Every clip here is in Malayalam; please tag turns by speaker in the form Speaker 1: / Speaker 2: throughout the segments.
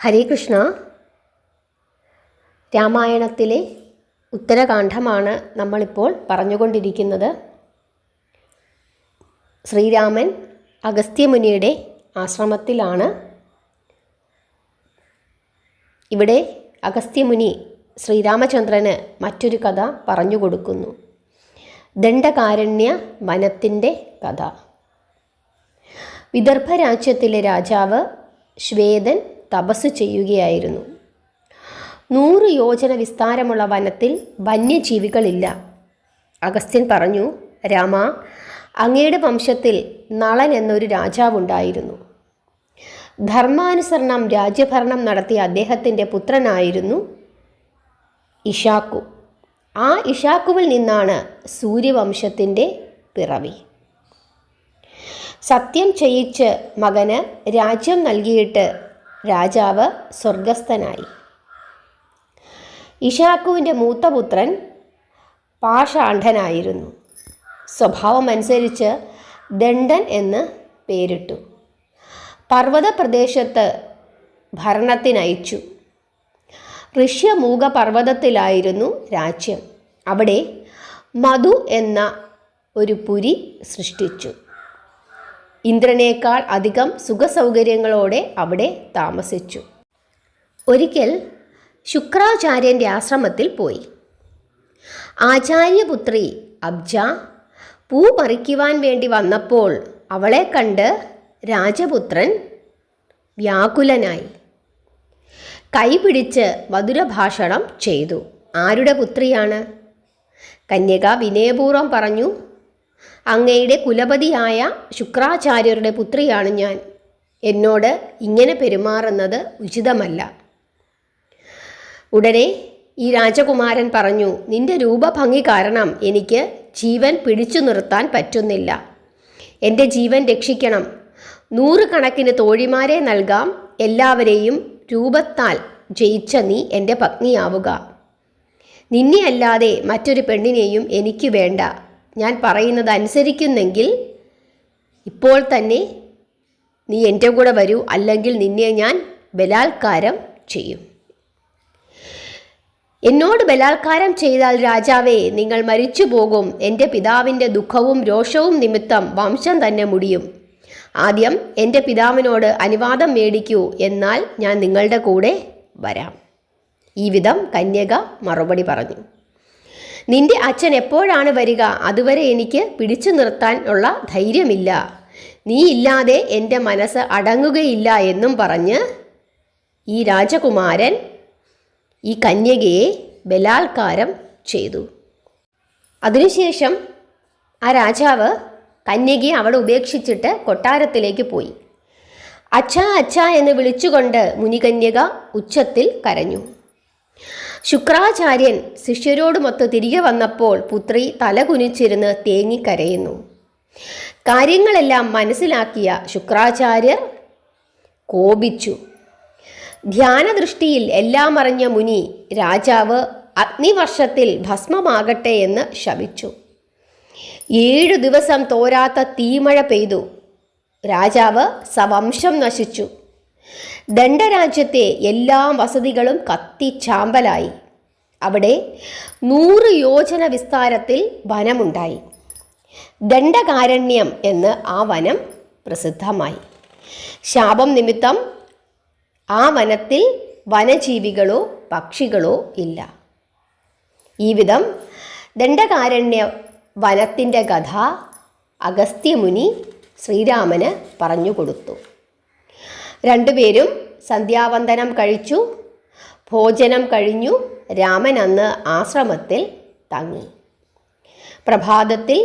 Speaker 1: ഹരേ കൃഷ്ണ. രാമായണത്തിലെ ഉത്തരകാണ്ഡമാണ് നമ്മളിപ്പോൾ പറഞ്ഞുകൊണ്ടിരിക്കുന്നത്. ശ്രീരാമൻ അഗസ്ത്യമുനിയുടെ ആശ്രമത്തിലാണ്. ഇവിടെ അഗസ്ത്യമുനി ശ്രീരാമചന്ദ്രന് മറ്റൊരു കഥ പറഞ്ഞു കൊടുക്കുന്നു. ദണ്ഡകാരണ്യ വനത്തിൻ്റെ കഥ. വിദർഭ രാജ്യത്തിലെ രാജാവ് ശ്വേതൻ തപസ് ചെയ്യുകയായിരുന്നു. 100 യോജന വിസ്താരമുള്ള വനത്തിൽ വന്യജീവികളില്ല. അഗസ്ത്യൻ പറഞ്ഞു, രാമ, അങ്ങയുടെ വംശത്തിൽ നളൻ എന്നൊരു രാജാവുണ്ടായിരുന്നു. ധർമാനുസരണം രാജ്യഭരണം നടത്തിയ അദ്ദേഹത്തിൻ്റെ പുത്രനായിരുന്നു ഇഷാക്കു. ആ ഇഷാക്കുവിൽ നിന്നാണ് സൂര്യവംശത്തിൻ്റെ പിറവി. സത്യം ചെയ്യിച്ച് മകന് രാജ്യം നൽകിയിട്ട് രാജാവ് സ്വർഗസ്ഥനായി. ഇഷാക്കുവിൻ്റെ മൂത്തപുത്രൻ പാഷാണ്ഡനായിരുന്നു. സ്വഭാവമനുസരിച്ച് ദണ്ഡൻ എന്ന് പേരിട്ടു. പർവ്വത പ്രദേശത്ത് ഭരണത്തിനയച്ചു. ഋഷ്യമൂക പർവ്വതത്തിലായിരുന്നു രാജ്യം. അവിടെ മധു എന്ന ഒരു പുരി സൃഷ്ടിച്ചു. ഇന്ദ്രനേക്കാൾ അധികം സുഖസൗകര്യങ്ങളോടെ അവിടെ താമസിച്ചു. ഒരിക്കൽ ശുക്രാചാര്യൻ്റെ ആശ്രമത്തിൽ പോയി. ആചാര്യപുത്രി അബ്ജ പൂ പറിക്കുവാൻ വേണ്ടി വന്നപ്പോൾ അവളെ കണ്ട് രാജപുത്രൻ വ്യാകുലനായി. കൈപിടിച്ച് മധുരഭാഷണം ചെയ്തു. ആരുടെ പുത്രിയാണ്? കന്യക വിനയപൂർവ്വം പറഞ്ഞു, അങ്ങയുടെ കുലപതിയായ ശുക്രാചാര്യരുടെ പുത്രിയാണ് ഞാൻ. എന്നോട് ഇങ്ങനെ പെരുമാറുന്നത് ഉചിതമല്ല. ഉടനെ ഈ രാജകുമാരൻ പറഞ്ഞു, നിന്റെ രൂപഭംഗി കാരണം എനിക്ക് ജീവൻ പിടിച്ചു നിർത്താൻ പറ്റുന്നില്ല. എൻ്റെ ജീവൻ രക്ഷിക്കണം. 100 കണക്കിന് തോഴിമാരെ നൽകാം. എല്ലാവരെയും രൂപത്താൽ ജയിച്ച നീ എൻ്റെ പത്നിയാവുക. നിന്നെ അല്ലാതെ മറ്റൊരു പെണ്ണിനെയും എനിക്ക് വേണ്ട. ഞാൻ പറയുന്നത് അനുസരിക്കുന്നെങ്കിൽ ഇപ്പോൾ തന്നെ നീ എൻ്റെ കൂടെ വരൂ, അല്ലെങ്കിൽ നിന്നെ ഞാൻ ബലാത്കാരം ചെയ്യും. എന്നോട് ബലാത്കാരം ചെയ്താൽ രാജാവേ, നിങ്ങൾ മരിച്ചു പോകും. എൻ്റെ പിതാവിൻ്റെ ദുഃഖവും രോഷവും നിമിത്തം വംശം തന്നെ മുടിയും. ആദ്യം എൻ്റെ പിതാവിനോട് അനുവാദം മേടിക്കൂ, എന്നാൽ ഞാൻ നിങ്ങളുടെ കൂടെ വരാം. ഈ വിധം കന്യക മറുപടി പറഞ്ഞു. നിന്റെ അച്ഛൻ എപ്പോഴാണ് വരിക? അതുവരെ എനിക്ക് പിടിച്ചു നിർത്താൻ ഉള്ള ധൈര്യമില്ല. നീ ഇല്ലാതെ എൻ്റെ മനസ്സ് അടങ്ങുകയില്ല എന്നും പറഞ്ഞ് ഈ രാജകുമാരൻ ഈ കന്യകയെ ബലാത്കാരം ചെയ്തു. അതിനുശേഷം ആ രാജാവ് കന്യകയെ അവിടെ ഉപേക്ഷിച്ചിട്ട് കൊട്ടാരത്തിലേക്ക് പോയി. അച്ഛാ അച്ഛാ എന്ന് വിളിച്ചുകൊണ്ട് മുനികന്യക ഉച്ചത്തിൽ കരഞ്ഞു. ശുക്രാചാര്യൻ ശിഷ്യരോടുമൊത്ത് തിരികെ വന്നപ്പോൾ പുത്രി തലകുനിച്ചിരുന്ന് തേങ്ങിക്കരയുന്നു. കാര്യങ്ങളെല്ലാം മനസ്സിലാക്കിയ ശുക്രാചാര്യർ കോപിച്ചു. ധ്യാനദൃഷ്ടിയിൽ എല്ലാം അറിഞ്ഞ മുനി രാജാവ് അഗ്നിവർഷത്തിൽ ഭസ്മമാകട്ടെ എന്ന് ശപിച്ചു. 7 ദിവസം തോരാത്ത തീമഴ പെയ്തു. രാജാവ് സവംശം നശിച്ചു. ദണ്ഡരാജ്യത്തെ എല്ലാ വസതികളും കത്തിച്ചാമ്പലായി. അവിടെ 100 യോജന വിസ്താരത്തിൽ വനമുണ്ടായി. ദണ്ഡകാരണ്യം എന്ന് ആ വനം പ്രസിദ്ധമായി. ശാപം നിമിത്തം ആ വനത്തിൽ വനജീവികളോ പക്ഷികളോ ഇല്ല. ഈ വിധം ദണ്ഡകാരണ്യ വനത്തിൻ്റെ കഥ അഗസ്ത്യമുനി ശ്രീരാമന് പറഞ്ഞുകൊടുത്തു. രണ്ടുപേരും സന്ധ്യാവന്ദനം കഴിച്ചു. ഭോജനം കഴിഞ്ഞു. രാമൻ അന്ന് ആശ്രമത്തിൽ തങ്ങി. പ്രഭാതത്തിൽ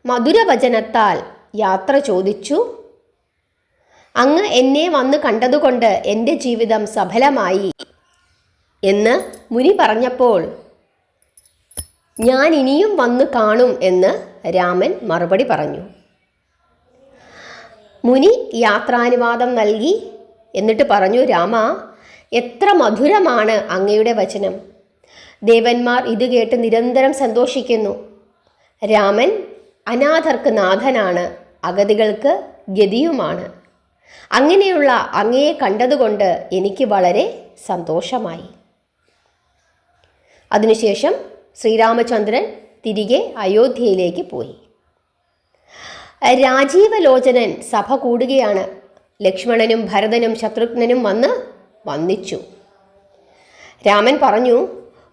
Speaker 1: മധുരവചനത്താൽ യാത്ര ചോദിച്ചു. അങ്ങ് എന്നെ വന്ന് കണ്ടതുകൊണ്ട് എൻ്റെ ജീവിതം സഫലമായി എന്ന് മുനി പറഞ്ഞപ്പോൾ ഞാൻ ഇനിയും വന്ന് കാണും എന്ന് രാമൻ മറുപടി പറഞ്ഞു. മുനി യാത്രാനുവാദം നൽകി. എന്നിട്ട് പറഞ്ഞു, രാമ, എത്ര മധുരമാണ് അങ്ങയുടെ വചനം. ദേവന്മാർ ഇത് കേട്ട് നിരന്തരം സന്തോഷിക്കുന്നു. രാമൻ അനാഥർക്ക് നാഥനാണ്, അഗതികൾക്ക് ഗതിയുമാണ്. അങ്ങനെയുള്ള അങ്ങയെ കണ്ടതുകൊണ്ട് എനിക്ക് വളരെ സന്തോഷമായി. അതിനുശേഷം ശ്രീരാമചന്ദ്രൻ തിരികെ അയോധ്യയിലേക്ക് പോയി. രാജീവലോചനൻ സഭ കൂടുകയാണ്. ലക്ഷ്മണനും ഭരതനും ശത്രുഘ്നനും വന്ന് വന്ദിച്ചു. രാമൻ പറഞ്ഞു,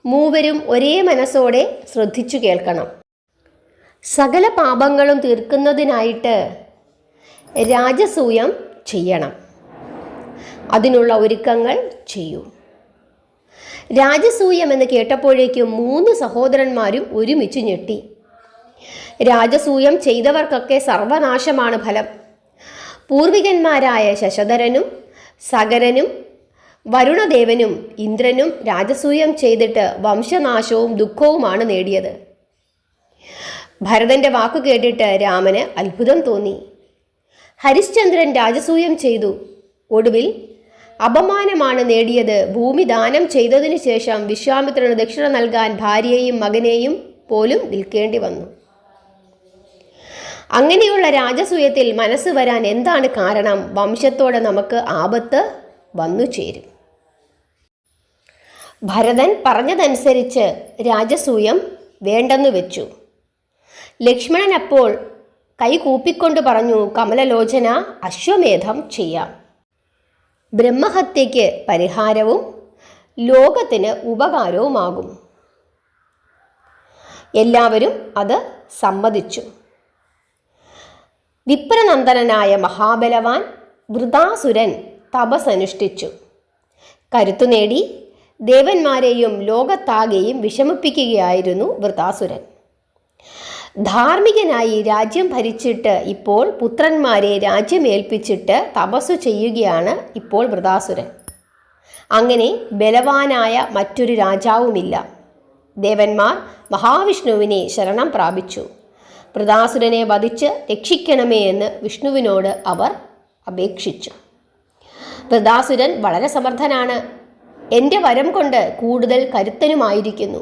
Speaker 1: മൂവരും ഒരേ മനസ്സോടെ ശ്രദ്ധിച്ചു കേൾക്കണം. സകല പാപങ്ങളും തീർക്കുന്നതിനായിട്ട് രാജസൂയം ചെയ്യണം. അതിനുള്ള ഒരുക്കങ്ങൾ ചെയ്യൂ. രാജസൂയം എന്ന് കേട്ടപ്പോഴേക്കും 3 സഹോദരന്മാരും ഒരുമിച്ച് ഞെട്ടി. രാജസൂയം ചെയ്തവർക്കൊക്കെ സർവനാശമാണ് ഫലം. പൂർവികന്മാരായ ശശധരനും സഗരനും വരുണദേവനും ഇന്ദ്രനും രാജസൂയം ചെയ്തിട്ട് വംശനാശവും ദുഃഖവുമാണ് നേടിയത്. ഭരതന്റെ വാക്കു കേട്ടിട്ട് രാമന് അത്ഭുതം തോന്നി. ഹരിശ്ചന്ദ്രൻ രാജസൂയം ചെയ്തു. ഒടുവിൽ അപമാനമാണ് നേടിയത്. ഭൂമി ദാനം ചെയ്തതിനു ശേഷം വിശ്വാമിത്രന് ദക്ഷിണ നൽകാൻ ഭാര്യയെയും മകനെയും പോലും വിൽക്കേണ്ടി വന്നു. അങ്ങനെയുള്ള രാജസൂയത്തിൽ മനസ്സ് വരാൻ എന്താണ് കാരണം? വംശത്തോടെ നമുക്ക് ആപത്ത് വന്നു ചേരും. ഭരതൻ പറഞ്ഞതനുസരിച്ച് രാജസൂയം വേണ്ടെന്നു വെച്ചു. ലക്ഷ്മണൻ അപ്പോൾ കൈകൂപ്പിക്കൊണ്ട് പറഞ്ഞു, കമലലോചന, അശ്വമേധം ചെയ്യാം. ബ്രഹ്മഹത്യയ്ക്ക് പരിഹാരവും ലോകത്തിന് ഉപകാരവുമാകും. എല്ലാവരും അത് സമ്മതിച്ചു. വിപ്രനന്ദനായ മഹാബലവാൻ വൃതാസുരൻ തപസ്സനുഷ്ഠിച്ചു. കരുത്തു നേടി ദേവന്മാരെയും ലോകത്താകെയും വിഷമിപ്പിക്കുകയായിരുന്നു വൃതാസുരൻ. ധാർമ്മികനായി രാജ്യം ഭരിച്ചിട്ട് ഇപ്പോൾ പുത്രന്മാരെ രാജ്യമേൽപ്പിച്ചിട്ട് തപസ്സു ചെയ്യുകയാണ് ഇപ്പോൾ വൃതാസുരൻ. അങ്ങനെ ബലവാനായ മറ്റൊരു രാജാവുമില്ല. ദേവന്മാർ മഹാവിഷ്ണുവിനെ ശരണം പ്രാപിച്ചു. വൃതാസുരനെ വധിച്ച് രക്ഷിക്കണമേ എന്ന് വിഷ്ണുവിനോട് അവർ അപേക്ഷിച്ചു. വൃതാസുരൻ വളരെ സമർത്ഥനാണ്. എൻ്റെ വരം കൊണ്ട് കൂടുതൽ കരുത്തനുമായിരിക്കുന്നു.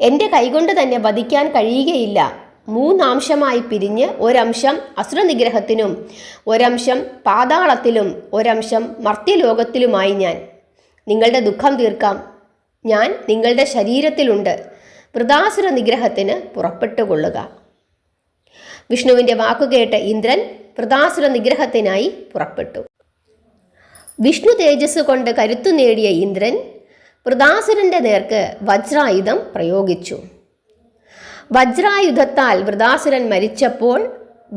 Speaker 1: എൻ്റെ കൈകൊണ്ട് തന്നെ വധിക്കാൻ കഴിയുകയില്ല. 3 അംശമായി പിരിഞ്ഞ് ഒരംശം അസുരനിഗ്രഹത്തിനും ഒരംശം പാതാളത്തിലും ഒരംശം മർത്യലോകത്തിലുമായി ഞാൻ നിങ്ങളുടെ ദുഃഖം തീർക്കാം. ഞാൻ നിങ്ങളുടെ ശരീരത്തിലുണ്ട്. വൃതാസുര നിഗ്രഹത്തിന് പുറപ്പെട്ടുകൊള്ളുക. വിഷ്ണുവിൻ്റെ വാക്കുകേട്ട് ഇന്ദ്രൻ വൃതാസുര നിഗ്രഹത്തിനായി പുറപ്പെട്ടു. വിഷ്ണു തേജസ് കൊണ്ട് കരുത്തു നേടിയ ഇന്ദ്രൻ വൃതാസുരൻ്റെ നേർക്ക് വജ്രായുധം പ്രയോഗിച്ചു. വജ്രായുധത്താൽ വൃതാസുരൻ മരിച്ചപ്പോൾ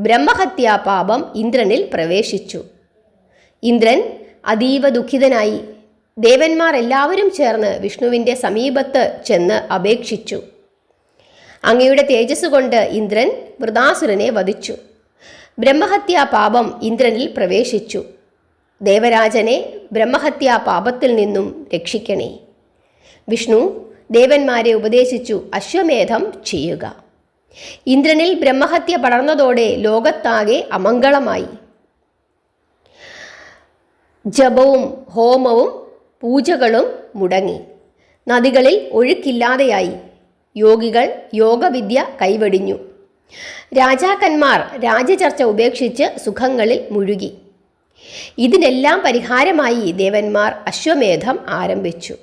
Speaker 1: ബ്രഹ്മഹത്യാപാപം ഇന്ദ്രനിൽ പ്രവേശിച്ചു. ഇന്ദ്രൻ അതീവ ദുഃഖിതനായി. ദേവന്മാർ എല്ലാവരും ചേർന്ന് വിഷ്ണുവിൻ്റെ സമീപത്ത് ചെന്ന് അപേക്ഷിച്ചു. അങ്ങയുടെ തേജസ് കൊണ്ട് ഇന്ദ്രൻ വൃതാസുരനെ വധിച്ചു. ബ്രഹ്മഹത്യാപാപം ഇന്ദ്രനിൽ പ്രവേശിച്ചു. ദേവരാജനെ ബ്രഹ്മഹത്യാപാപത്തിൽ നിന്നും രക്ഷിക്കണേ. വിഷ്ണു ദേവന്മാരെ ഉപദേശിച്ചു, അശ്വമേധം ചെയ്യുക. ഇന്ദ്രനിൽ ബ്രഹ്മഹത്യ പടർന്നതോടെ ലോകത്താകെ അമംഗളമായി. ജപവും ഹോമവും പൂജകളും മുടങ്ങി. നദികളിൽ ഒഴുക്കില്ലാതെയായി. യോഗികൾ യോഗവിദ്യ കൈവെടിഞ്ഞു. രാജാക്കന്മാർ രാജ്യചർച്ച ഉപേക്ഷിച്ച് സുഖങ്ങളിൽ മുഴുകി. ഇതിനെല്ലാം പരിഹാരമായി ദേവന്മാർ അശ്വമേധം ആരംഭിച്ചു.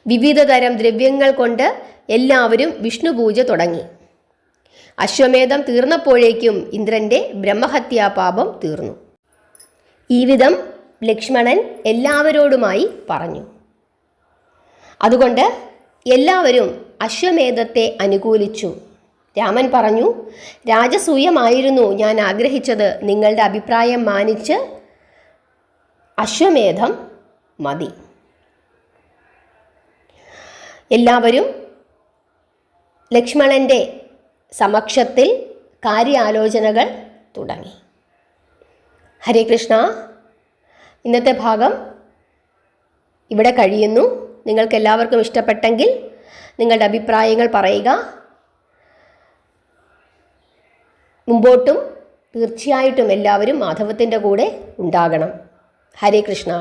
Speaker 1: വിവിധതരം ദ്രവ്യങ്ങൾ കൊണ്ട് എല്ലാവരും വിഷ്ണുപൂജ തുടങ്ങി. അശ്വമേധം തീർന്നപ്പോഴേക്കും ഇന്ദ്രൻ്റെ ബ്രഹ്മഹത്യാപാപം തീർന്നു. ഈ വിധം ലക്ഷ്മണൻ എല്ലാവരോടുമായി പറഞ്ഞു. അതുകൊണ്ട് എല്ലാവരും അശ്വമേധത്തെ അനുകൂലിച്ചു. രാമൻ പറഞ്ഞു, രാജസൂയമായിരുന്നു ഞാൻ ആഗ്രഹിച്ചത്. നിങ്ങളുടെ അഭിപ്രായം മാനിച്ച് അശ്വമേധം മതി. എല്ലാവരും ലക്ഷ്മണൻ്റെ സമക്ഷത്തിൽ കാര്യാലോചനകൾ തുടങ്ങി. ഹരേ കൃഷ്ണ. ഇന്നത്തെ ഭാഗം ഇവിടെ കഴിയുന്നു. നിങ്ങൾക്ക് എല്ലാവർക്കും ഇഷ്ടപ്പെട്ടെങ്കിൽ നിങ്ങളുടെ അഭിപ്രായങ്ങൾ പറയുക. മുമ്പോട്ടും തീർച്ചയായിട്ടും എല്ലാവരും മാധവത്തിൻ്റെ കൂടെ ഉണ്ടാകണം. ഹരേ കൃഷ്ണ.